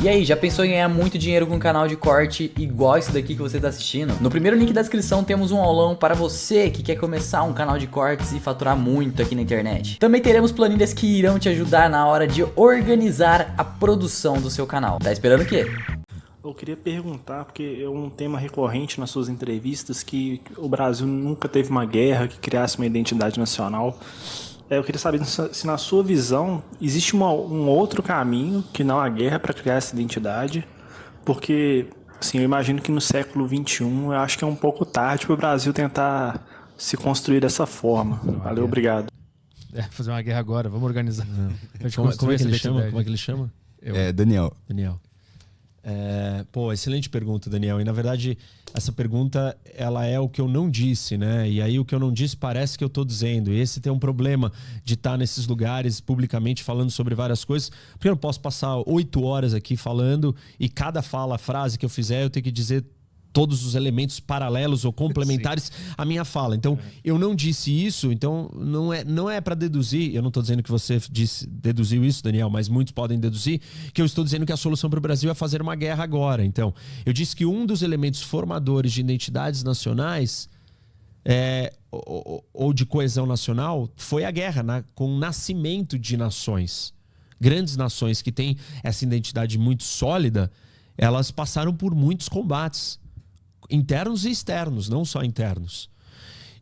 E aí, já pensou em ganhar muito dinheiro com um canal de corte igual esse daqui que você está assistindo? No primeiro link da descrição temos um aulão para você que quer começar um canal de cortes e faturar muito aqui na internet. Também teremos planilhas que irão te ajudar na hora de organizar a produção do seu canal. Tá esperando o quê? Eu queria perguntar, porque é um tema recorrente nas suas entrevistas, que o Brasil nunca teve uma guerra que criasse uma identidade nacional. Eu queria saber se na sua visão existe um outro caminho que não a guerra para criar essa identidade, porque assim, eu imagino que no século XXI eu acho que é um pouco tarde para o Brasil tentar se construir dessa forma. Valeu, obrigado. Fazer uma guerra agora, vamos organizar. Como é que ele chama? Como é que ele chama? Daniel. Daniel. Excelente pergunta, Daniel. E na verdade, essa pergunta ela é o que eu não disse, né? E aí o que eu não disse parece que eu estou dizendo. E esse tem um problema de estar nesses lugares publicamente falando sobre várias coisas, porque eu não posso passar 8 horas aqui falando e cada frase que eu fizer eu tenho que dizer todos os elementos paralelos ou complementares à minha fala. Então, eu não disse isso, então não é para deduzir, eu não estou dizendo que você deduziu isso, Daniel, mas muitos podem deduzir que eu estou dizendo que a solução para o Brasil é fazer uma guerra agora. Então, eu disse que um dos elementos formadores de identidades nacionais ou de coesão nacional foi a guerra, com o nascimento de nações. Grandes nações que têm essa identidade muito sólida, elas passaram por muitos combates, internos e externos, não só internos.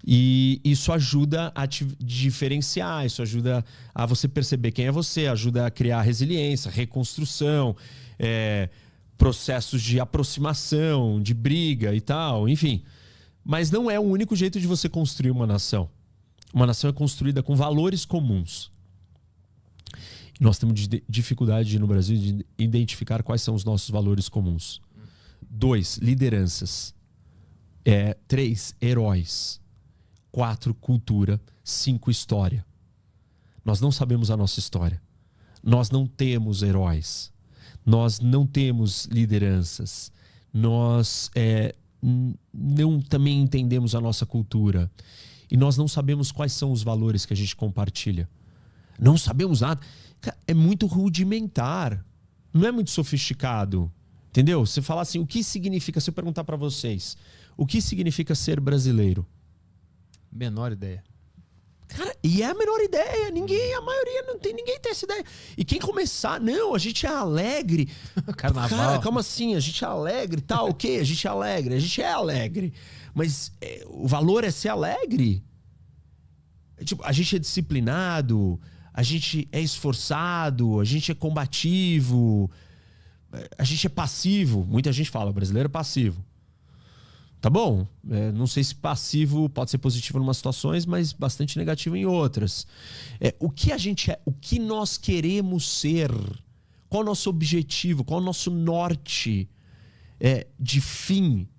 E isso ajuda a te diferenciar, isso ajuda a você perceber quem é você, ajuda a criar resiliência, reconstrução, processos de aproximação, de briga e tal, enfim. Mas não é o único jeito de você construir uma nação. Uma nação é construída com valores comuns. Nós temos dificuldade no Brasil de identificar quais são os nossos valores comuns. 2, lideranças. 3, heróis. 4, cultura. 5, história. Nós não sabemos a nossa história. Nós não temos heróis. Nós não temos lideranças. Nós não também entendemos a nossa cultura. E nós não sabemos quais são os valores que a gente compartilha. Não sabemos nada. É muito rudimentar. Não é muito sofisticado. Entendeu? Você falar assim, o que significa, se eu perguntar para vocês, o que significa ser brasileiro? Menor ideia. Cara, e é a menor ideia. A maioria ninguém tem essa ideia. E quem começar, não, a gente é alegre. Carnaval. Cara, como assim? A gente é alegre, tá? Ok, a gente é alegre. Mas o valor é ser alegre? Tipo, a gente é disciplinado, a gente é esforçado, a gente é combativo, a gente é passivo. Muita gente fala, o brasileiro é passivo. Tá bom, não sei se passivo pode ser positivo em umas situações, mas bastante negativo em outras. O que a gente é, o que nós queremos ser, qual o nosso objetivo, qual o nosso norte de fim,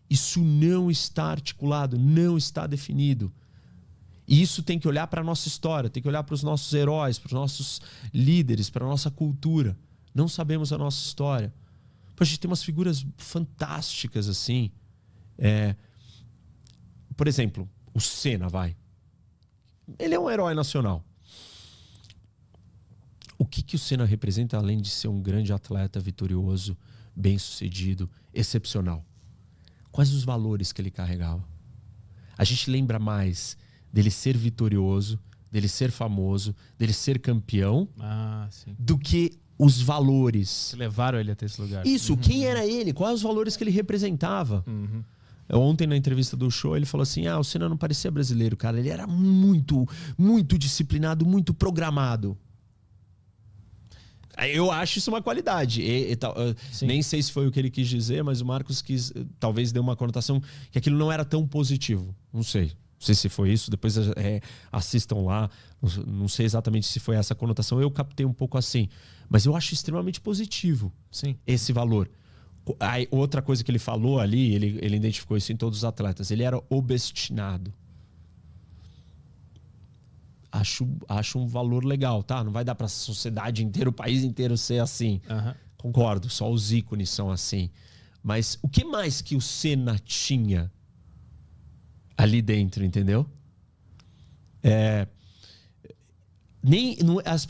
isso não está articulado, não está definido. E isso tem que olhar para a nossa história, tem que olhar para os nossos heróis, para os nossos líderes, para a nossa cultura. Não sabemos a nossa história. Pô, a gente tem umas figuras fantásticas assim. Por exemplo, o Senna, ele é um herói nacional. O que o Senna representa, além de ser um grande atleta vitorioso, bem-sucedido, excepcional? Quais os valores que ele carregava? A gente lembra mais dele ser vitorioso, dele ser famoso, dele ser campeão, do que os valores. Que levaram ele até esse lugar. Isso, quem era ele? Quais os valores que ele representava? Ontem, na entrevista do show, ele falou assim, o Senna não parecia brasileiro, cara. Ele era muito, muito disciplinado, muito programado. Eu acho isso uma qualidade. Nem sei se foi o que ele quis dizer, mas o Marcos talvez deu uma conotação que aquilo não era tão positivo. Não sei se foi isso. Depois assistam lá. Não sei exatamente se foi essa conotação. Eu captei um pouco assim. Mas eu acho extremamente positivo esse valor. Aí, outra coisa que ele falou ali, ele identificou isso em todos os atletas. Ele era obstinado. Acho um valor legal, tá? Não vai dar para a sociedade inteira, o país inteiro ser assim. Concordo, só os ícones são assim. Mas o que mais que o Senna tinha ali dentro, entendeu?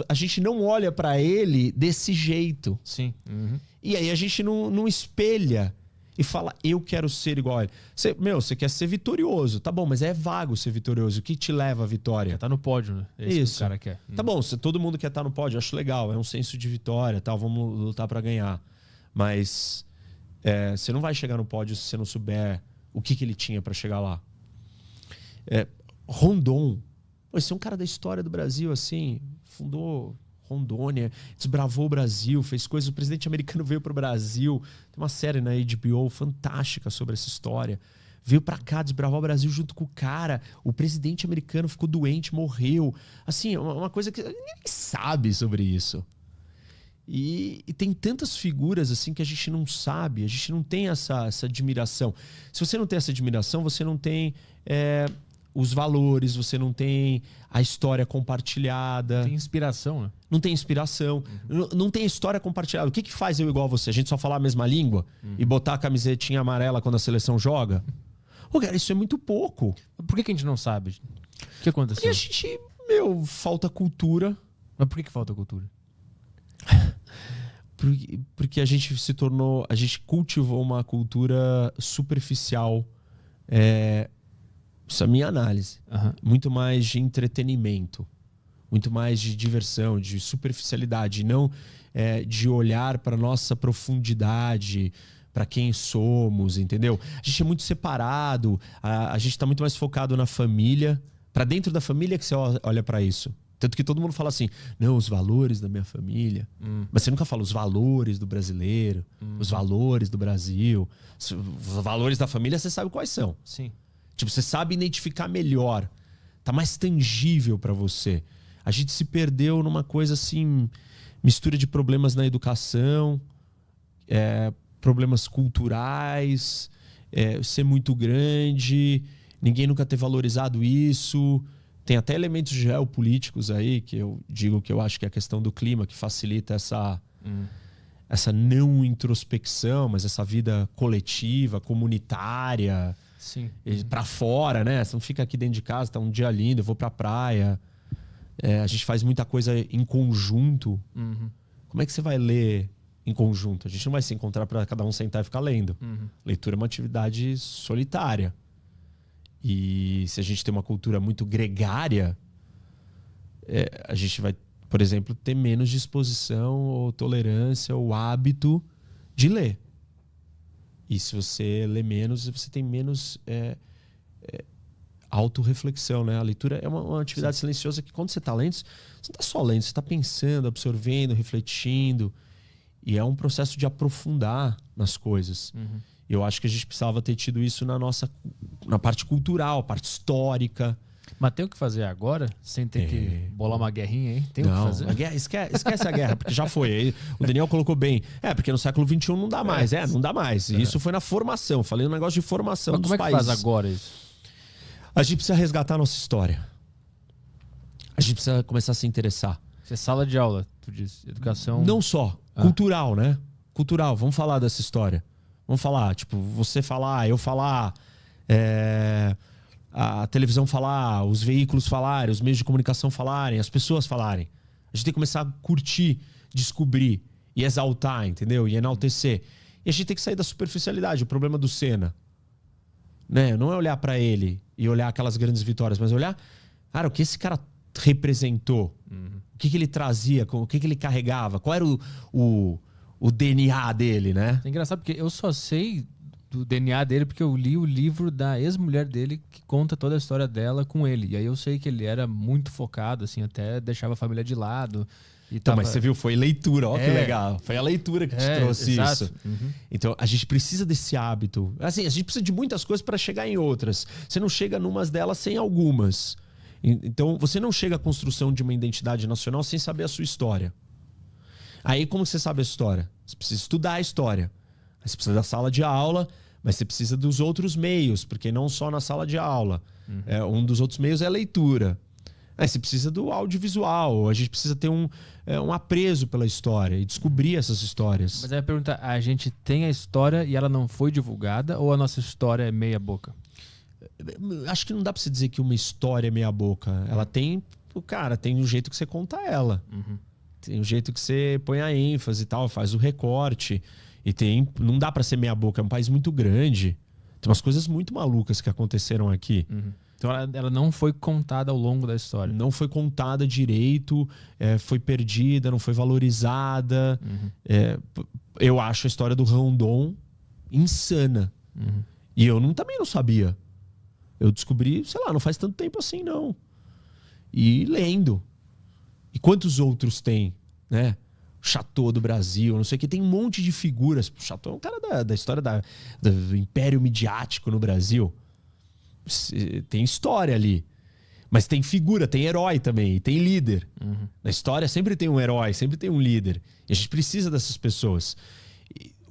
a gente não olha pra ele desse jeito. Sim. Uhum. E aí a gente não espelha e fala, eu quero ser igual a ele. Você quer ser vitorioso. Tá bom, mas é vago ser vitorioso. O que te leva à vitória? Tá no pódio, né? Esse Isso. que o cara quer. Tá bom, se todo mundo quer estar no pódio, eu acho legal. É um senso de vitória, tal, vamos lutar pra ganhar. Mas você não vai chegar no pódio se você não souber o que ele tinha pra chegar lá. Rondon. Esse é um cara da história do Brasil, assim. Fundou Rondônia, desbravou o Brasil, fez coisas. O presidente americano veio pro Brasil. Tem uma série na HBO fantástica sobre essa história. Veio pra cá desbravar o Brasil junto com o cara. O presidente americano ficou doente, morreu. Assim, uma coisa que ninguém sabe sobre isso. E tem tantas figuras assim que a gente não sabe, a gente não tem essa admiração. Se você não tem essa admiração, você não tem os valores, você não tem a história compartilhada. Tem inspiração, né? Não tem inspiração, não tem história compartilhada. O que faz eu igual a você? A gente só falar a mesma língua e botar a camisetinha amarela quando a seleção joga? Ô, cara, isso é muito pouco. Por que a gente não sabe? O que aconteceu? Porque a gente, falta cultura. Mas por que falta cultura? Porque a gente a gente cultivou uma cultura superficial. Isso é a minha análise. Muito mais de entretenimento, muito mais de diversão, de superficialidade, não de olhar para nossa profundidade, para quem somos, entendeu? A gente é muito separado, a gente está muito mais focado na família. Para dentro da família que você olha para isso. Tanto que todo mundo fala assim, não, os valores da minha família. Mas você nunca fala os valores do brasileiro, os valores do Brasil. Os valores da família, você sabe quais são. Sim. Tipo, você sabe identificar melhor. Tá mais tangível para você. A gente se perdeu numa coisa assim, mistura de problemas na educação, problemas culturais, ser muito grande, ninguém nunca ter valorizado isso. Tem até elementos geopolíticos aí, que eu digo que eu acho que é a questão do clima, que facilita essa não introspecção, mas essa vida coletiva, comunitária. Sim. Pra fora, né? Você não fica aqui dentro de casa, tá um dia lindo, eu vou pra praia. A gente faz muita coisa em conjunto. Como é que você vai ler em conjunto? A gente não vai se encontrar para cada um sentar e ficar lendo. Leitura é uma atividade solitária. E se a gente tem uma cultura muito gregária, a gente vai, por exemplo, ter menos disposição ou tolerância ou hábito de ler. E se você lê menos, você tem menos autorreflexão, né? A leitura é uma atividade silenciosa que quando você está lendo, você não está só lendo, você está pensando, absorvendo, refletindo. E é um processo de aprofundar nas coisas. Eu acho que a gente precisava ter tido isso na parte cultural, parte histórica. Mas tem o que fazer agora? Sem ter que bolar uma guerrinha aí? Tem o que fazer? A guerra, esquece a guerra, porque já foi. O Daniel colocou bem. Porque no século XXI não dá mais. Não dá mais. E isso foi na formação. Falei um negócio de formação dos países. Como é que faz agora isso? A gente precisa resgatar a nossa história. A gente precisa começar a se interessar. Isso é sala de aula, tu disse. Educação... Não só. Cultural, né? Cultural. Vamos falar dessa história. Vamos falar. Tipo, você falar, eu falar... a televisão falar, os veículos falarem, os meios de comunicação falarem, as pessoas falarem. A gente tem que começar a curtir, descobrir e exaltar, entendeu? E enaltecer. E a gente tem que sair da superficialidade. O problema do Senna, né? Não é olhar pra ele e olhar aquelas grandes vitórias, mas olhar, cara, o que esse cara representou, o que ele trazia, o que ele carregava, qual era o DNA dele, né? É engraçado porque eu só sei do DNA dele porque eu li o livro da ex-mulher dele que conta toda a história dela com ele. E aí eu sei que ele era muito focado, assim, até deixava a família de lado. Então, mas você viu, foi leitura, ó que legal. Foi a leitura que te trouxe exato. isso. Então, a gente precisa desse hábito. Assim, a gente precisa de muitas coisas para chegar em outras. Você não chega numas delas sem algumas. Então, você não chega à construção de uma identidade nacional sem saber a sua história. Aí, como você sabe a história? Você precisa estudar a história. Aí você precisa da sala de aula, mas você precisa dos outros meios, porque não só na sala de aula. Um dos outros meios é a leitura. Aí você precisa do audiovisual, a gente precisa ter um apreço pela história e descobrir essas histórias. Mas aí a pergunta, a gente tem a história e ela não foi divulgada ou a nossa história é meia boca? Acho que não dá pra você dizer que uma história é meia boca. Ela tem cara, tem um jeito que você conta ela. Uhum. Tem um jeito que você põe a ênfase e tal, faz o recorte. E não dá pra ser meia boca, é um país muito grande. Tem umas coisas muito malucas que aconteceram aqui. Uhum. Então ela não foi contada ao longo da história. Não foi contada direito, foi perdida, não foi valorizada. Uhum. Eu acho a história do Rondon insana. Uhum. E eu também não sabia. Eu descobri, sei lá, não faz tanto tempo assim, não. E lendo. E quantos outros tem, né? Chateau do Brasil, não sei o que. Tem um monte de figuras. O Chateau é um cara da história do império midiático no Brasil. Tem história ali. Mas tem figura, tem herói também. E tem líder. Uhum. Na história sempre tem um herói, sempre tem um líder. E a gente precisa dessas pessoas.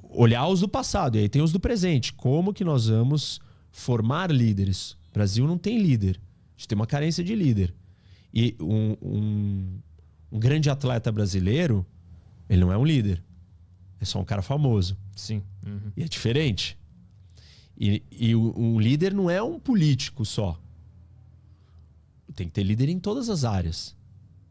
Olhar os do passado, e aí tem os do presente. Como que nós vamos formar líderes? O Brasil não tem líder. A gente tem uma carência de líder. E um grande atleta brasileiro, ele não é um líder. É só um cara famoso. Sim. Uhum. E é diferente. E um líder não é um político só. Tem que ter líder em todas as áreas.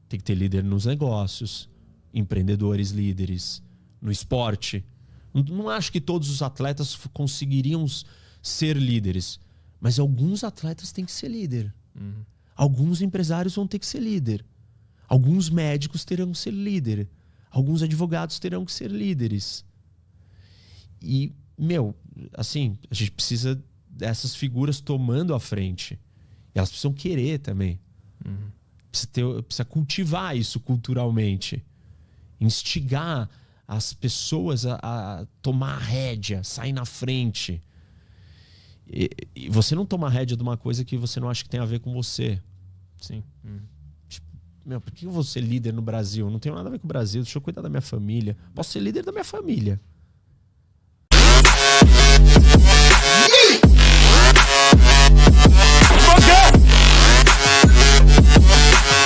Tem que ter líder nos negócios, empreendedores líderes, no esporte. Não acho que todos os atletas conseguiriam ser líderes, mas alguns atletas têm que ser líder. Uhum. Alguns empresários vão ter que ser líder. Alguns médicos terão que ser líder. Alguns advogados terão que ser líderes. E, assim, a gente precisa dessas figuras tomando a frente. E elas precisam querer também. Uhum. Precisa cultivar isso culturalmente. Instigar as pessoas a tomar a rédea, sair na frente. E você não toma a rédea de uma coisa que você não acha que tem a ver com você. Sim. Uhum. Tipo, por que eu vou ser líder no Brasil? Não tenho nada a ver com o Brasil, deixa eu cuidar da minha família. Posso ser líder da minha família.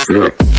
Okay.